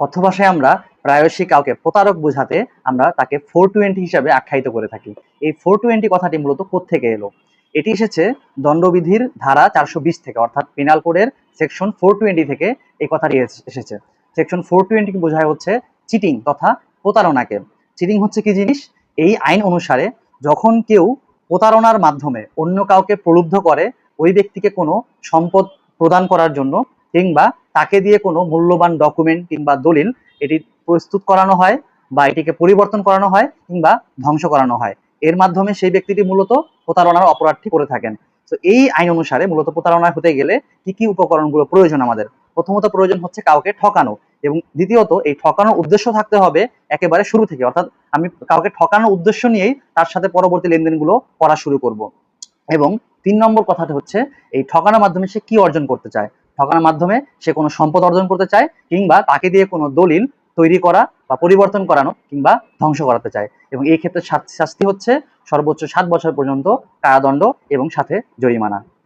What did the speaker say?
কথ্য ভাষায় আমরা প্রায়শই কাউকে প্রতারক বোঝাতে আমরা তাকে 420 হিসাবে আখ্যায়িত করে থাকি। এই 420 কথাটি মূলত কোত্থেকে এলো? এটি এসেছে দণ্ডবিধির ধারা 420 থেকে, অর্থাৎ পেনাল কোডের সেকশন 420 থেকে এই কথাটি এসেছে। সেকশন 420 বোঝায় হচ্ছে চিটিং তথা প্রতারণাকে। চিটিং হচ্ছে কি জিনিস? এই আইন অনুসারে যখন কেউ প্রতারণার মাধ্যমে অন্য কাউকে প্রলুব্ধ করে ওই ব্যক্তিকে কোনো সম্পদ প্রদান করার জন্য, কিংবা তাকে দিয়ে কোনো মূল্যবান ডকুমেন্ট কিংবা দলিল এটি প্রস্তুত করানো হয়, বা এটিকে পরিবর্তন করানো হয়, কিংবা ধ্বংস করানো হয়, এর মাধ্যমে সেই ব্যক্তিটি মূলত প্রতারণার অপরাধটি করে থাকেন। তো এই আইন অনুসারে মূলত প্রতারণা হতে গেলে কি কি উপকরণগুলো প্রয়োজন আমাদের? প্রথমত প্রয়োজন হচ্ছে কাউকে ঠকানো, এবং দ্বিতীয়ত এই ঠকানোর উদ্দেশ্য থাকতে হবে একেবারে শুরু থেকে, অর্থাৎ আমি কাউকে ঠকানোর উদ্দেশ্য নিয়েই তার সাথে পরবর্তী লেনদেনগুলো করা শুরু করব। এবং 3 নম্বর কথাটা হচ্ছে এই ঠকানোর মাধ্যমে সে কি অর্জন করতে চায়। ঠকানোর মাধ্যমে সে কোনো সম্পদ অর্জন করতে চায়, কিংবা তাকে দিয়ে কোনো দলিল তৈরি করা বা পরিবর্তন করানো, কিংবা ধ্বংস করাতে চায়। এবং এই ক্ষেত্রে শাস্তি হচ্ছে সর্বোচ্চ 7 বছর পর্যন্ত কারাদণ্ড এবং সাথে জরিমানা।